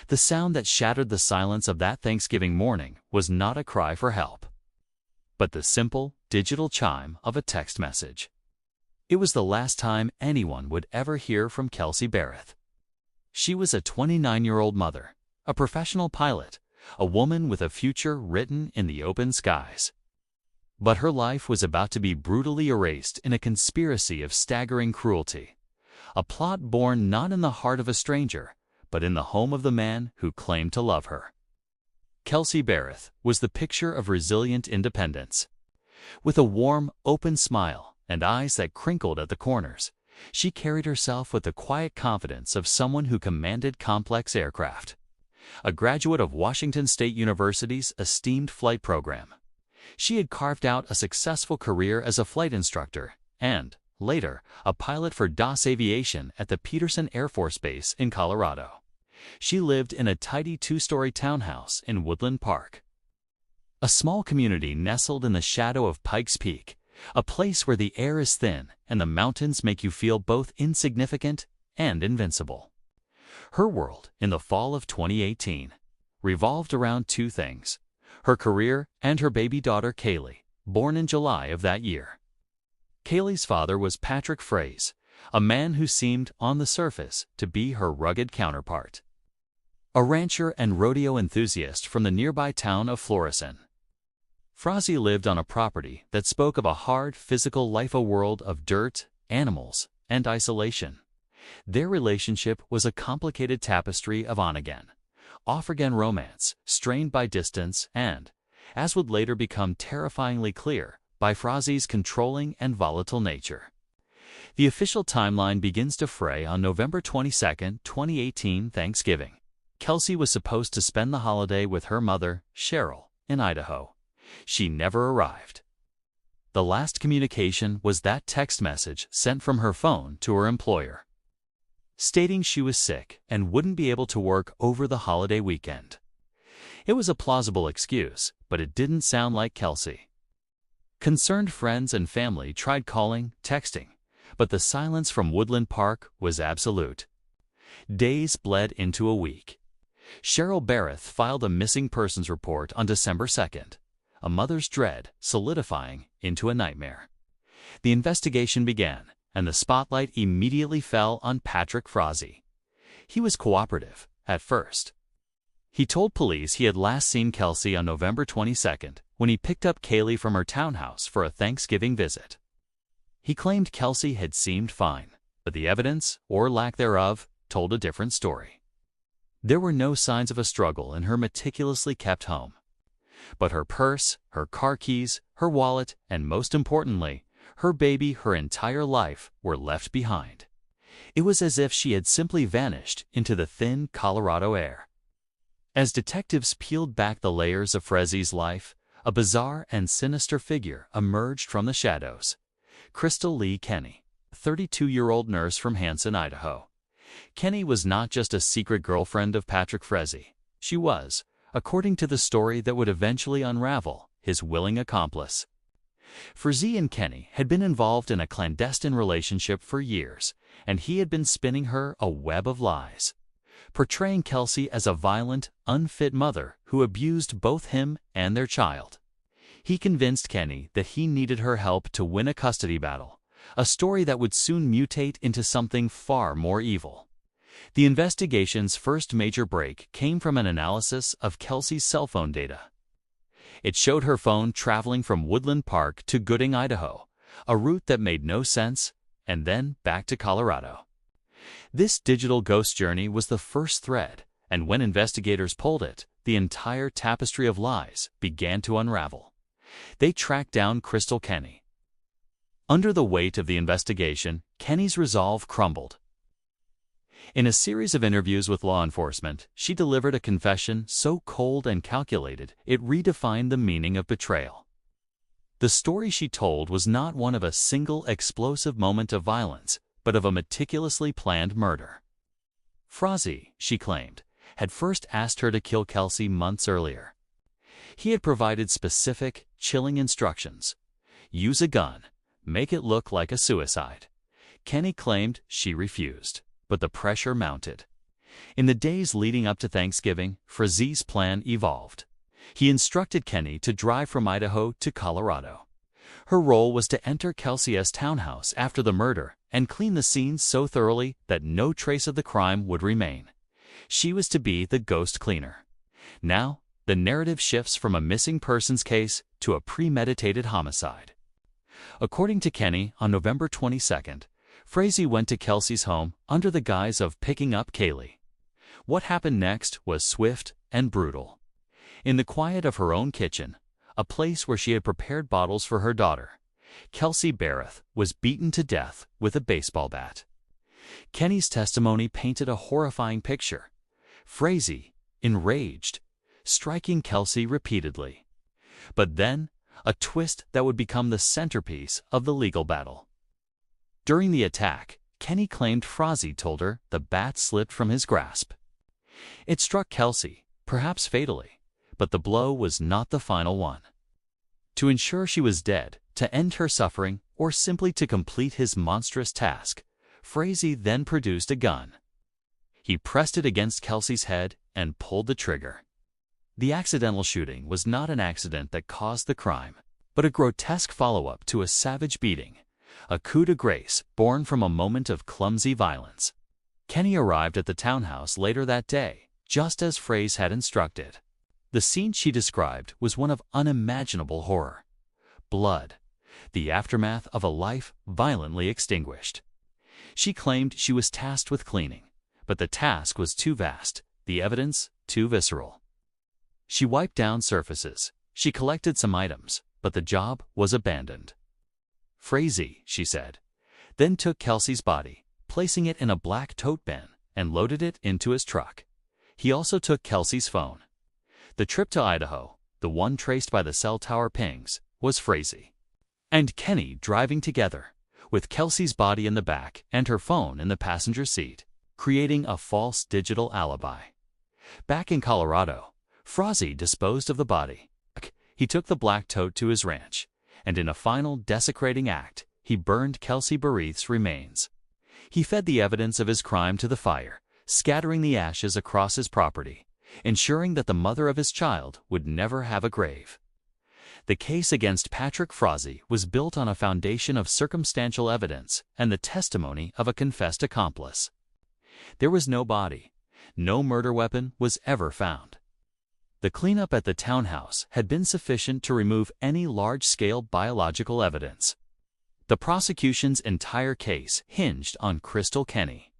The sound that shattered the silence of that Thanksgiving morning was not a cry for help, but the simple, digital chime of a text message. It was the last time anyone would ever hear from Kelsey Berreth. She was a 29-year-old mother, a professional pilot, a woman with a future written in the open skies. But her life was about to be brutally erased in a conspiracy of staggering cruelty, a plot born not in the heart of a stranger, but in the home of the man who claimed to love her. Kelsey Berreth was the picture of resilient independence. With a warm, open smile and eyes that crinkled at the corners, she carried herself with the quiet confidence of someone who commanded complex aircraft. A graduate of Washington State University's esteemed flight program, she had carved out a successful career as a flight instructor and, later, a pilot for DAS Aviation at the Peterson Air Force Base in Colorado. She lived in a tidy 2-story townhouse in Woodland Park, a small community nestled in the shadow of Pikes Peak, a place where the air is thin and the mountains make you feel both insignificant and invincible. Her world, in the fall of 2018, revolved around two things: her career and her baby daughter Kaylee, born in July of that year. Kaylee's father was Patrick Frazee, a man who seemed, on the surface, to be her rugged counterpart. A rancher and rodeo enthusiast from the nearby town of Florissant, Frazee lived on a property that spoke of a hard, physical life, a world of dirt, animals, and isolation. Their relationship was a complicated tapestry of on-again, off-again romance, strained by distance and, as would later become terrifyingly clear, by Frazee's controlling and volatile nature. The official timeline begins to fray on November 22, 2018, Thanksgiving. Kelsey was supposed to spend the holiday with her mother, Cheryl, in Idaho. She never arrived. The last communication was that text message sent from her phone to her employer, stating she was sick and wouldn't be able to work over the holiday weekend. It was a plausible excuse, but it didn't sound like Kelsey. Concerned friends and family tried calling, texting, but the silence from Woodland Park was absolute. Days bled into a week. Cheryl Berreth filed a missing persons report on December 2nd, a mother's dread solidifying into a nightmare. The investigation began, and the spotlight immediately fell on Patrick Frazee. He was cooperative, at first. He told police he had last seen Kelsey on November 22nd when he picked up Kaylee from her townhouse for a Thanksgiving visit. He claimed Kelsey had seemed fine, but the evidence, or lack thereof, told a different story. There were no signs of a struggle in her meticulously kept home. But her purse, her car keys, her wallet, and most importantly, her baby, her entire life, were left behind. It was as if she had simply vanished into the thin Colorado air. As detectives peeled back the layers of Frazee's life, a bizarre and sinister figure emerged from the shadows: Crystal Lee Kenny, a 32-year-old nurse from Hanson, Idaho. Kenny was not just a secret girlfriend of Patrick Frazee. She was, according to the story that would eventually unravel, his willing accomplice. Frazee and Kenny had been involved in a clandestine relationship for years, and he had been spinning her a web of lies, portraying Kelsey as a violent, unfit mother who abused both him and their child. He convinced Kenny that he needed her help to win a custody battle, a story that would soon mutate into something far more evil. The investigation's first major break came from an analysis of Kelsey's cell phone data. It showed her phone traveling from Woodland Park to Gooding, Idaho, a route that made no sense, and then back to Colorado. This digital ghost journey was the first thread, and when investigators pulled it, the entire tapestry of lies began to unravel. They tracked down Crystal Kenny. Under the weight of the investigation, Kenny's resolve crumbled. In a series of interviews with law enforcement, she delivered a confession so cold and calculated it redefined the meaning of betrayal. The story she told was not one of a single explosive moment of violence, but of a meticulously planned murder. Frazee, she claimed, had first asked her to kill Kelsey months earlier. He had provided specific, chilling instructions: use a gun, make it look like a suicide. Kenny claimed she refused, but the pressure mounted. In the days leading up to Thanksgiving, Frazee's plan evolved. He instructed Kenny to drive from Idaho to Colorado. Her role was to enter Kelsey's townhouse after the murder and clean the scene so thoroughly that no trace of the crime would remain. She was to be the ghost cleaner. Now, the narrative shifts from a missing persons case to a premeditated homicide. According to Kenny, on November 22nd, Frazee went to Kelsey's home under the guise of picking up Kaylee. What happened next was swift and brutal. In the quiet of her own kitchen, a place where she had prepared bottles for her daughter, Kelsey Berreth was beaten to death with a baseball bat. Kenny's testimony painted a horrifying picture. Frazee, enraged, striking Kelsey repeatedly. But then, a twist that would become the centerpiece of the legal battle. During the attack, Kenny claimed Frazee told her the bat slipped from his grasp. It struck Kelsey, perhaps fatally, but the blow was not the final one. To ensure she was dead, to end her suffering, or simply to complete his monstrous task, Frazee then produced a gun. He pressed it against Kelsey's head and pulled the trigger. The accidental shooting was not an accident that caused the crime, but a grotesque follow-up to a savage beating, a coup de grace born from a moment of clumsy violence. Kenny arrived at the townhouse later that day, just as Frazee had instructed. The scene she described was one of unimaginable horror. Blood, the aftermath of a life violently extinguished. She claimed she was tasked with cleaning, but the task was too vast, the evidence too visceral. She wiped down surfaces, she collected some items, but the job was abandoned. Frazee, she said, then took Kelsey's body, placing it in a black tote bin, and loaded it into his truck. He also took Kelsey's phone. The trip to Idaho, the one traced by the cell tower pings, was Frazee and Kenny driving together, with Kelsey's body in the back and her phone in the passenger seat, creating a false digital alibi. Back in Colorado, Frazee disposed of the body. He took the black tote to his ranch, and in a final desecrating act, he burned Kelsey Berreth's remains. He fed the evidence of his crime to the fire, scattering the ashes across his property, ensuring that the mother of his child would never have a grave. The case against Patrick Frazee was built on a foundation of circumstantial evidence and the testimony of a confessed accomplice. There was no body. No murder weapon was ever found. The cleanup at the townhouse had been sufficient to remove any large-scale biological evidence. The prosecution's entire case hinged on Crystal Kenny.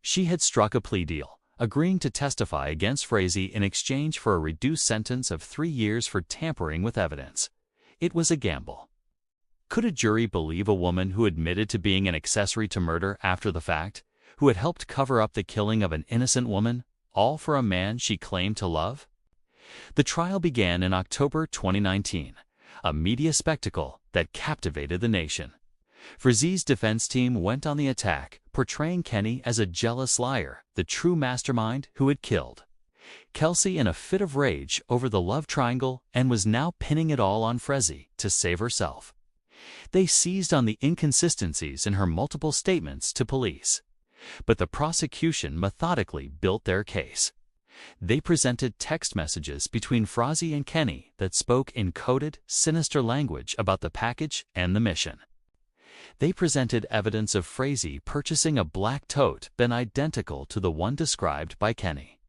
She had struck a plea deal, agreeing to testify against Frazee in exchange for a reduced sentence of 3 years for tampering with evidence. It was a gamble. Could a jury believe a woman who admitted to being an accessory to murder after the fact, who had helped cover up the killing of an innocent woman, all for a man she claimed to love? The trial began in October 2019, a media spectacle that captivated the nation. Frazee's defense team went on the attack, portraying Kenny as a jealous liar, the true mastermind who had killed Kelsey in a fit of rage over the love triangle and was now pinning it all on Frazee to save herself. They seized on the inconsistencies in her multiple statements to police. But the prosecution methodically built their case. They presented text messages between Frazee and Kenny that spoke in coded, sinister language about the package and the mission. They presented evidence of Frazee purchasing a black tote bin identical to the one described by Kenny.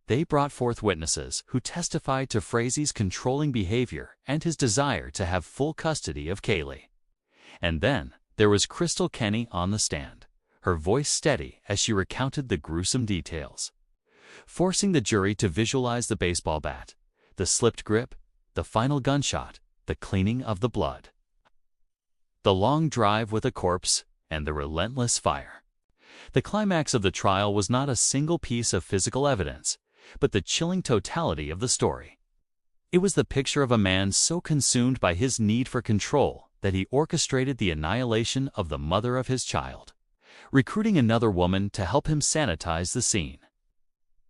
They brought forth witnesses who testified to Frazee's controlling behavior and his desire to have full custody of Kaylee. And then there was Crystal Kenny on the stand, her voice steady as she recounted the gruesome details, forcing the jury to visualize the baseball bat, the slipped grip, the final gunshot, the cleaning of the blood, the long drive with a corpse, and the relentless fire. The climax of the trial was not a single piece of physical evidence, but the chilling totality of the story. It was the picture of a man so consumed by his need for control that he orchestrated the annihilation of the mother of his child, recruiting another woman to help him sanitize the scene.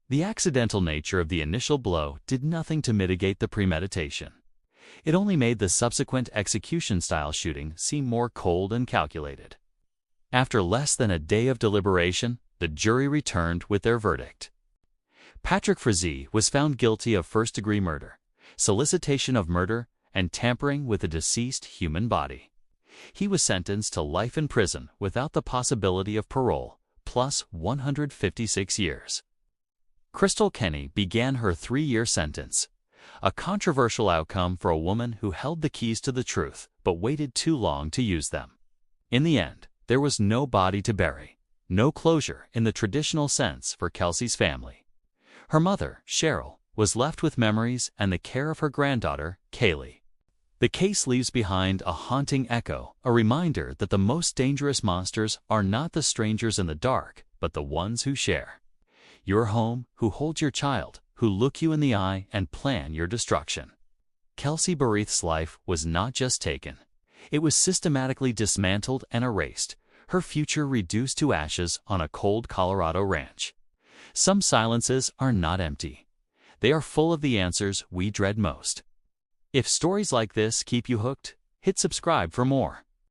The accidental nature of the initial blow did nothing to mitigate the premeditation. It only made the subsequent execution-style shooting seem more cold and calculated. After less than a day of deliberation, the jury returned with their verdict. Patrick Frazee was found guilty of first-degree murder, solicitation of murder, and tampering with a deceased human body. He was sentenced to life in prison without the possibility of parole, plus 156 years. Crystal Kenny began her 3-year sentence, a controversial outcome for a woman who held the keys to the truth but waited too long to use them. In the end, there was no body to bury, no closure in the traditional sense for Kelsey's family. Her mother, Cheryl, was left with memories and the care of her granddaughter, Kaylee. The case leaves behind a haunting echo, a reminder that the most dangerous monsters are not the strangers in the dark, but the ones who share your home, who hold your child, who look you in the eye and plan your destruction. Kelsey Berreth's life was not just taken. It was systematically dismantled and erased, her future reduced to ashes on a cold Colorado ranch. Some silences are not empty. They are full of the answers we dread most. If stories like this keep you hooked, hit subscribe for more.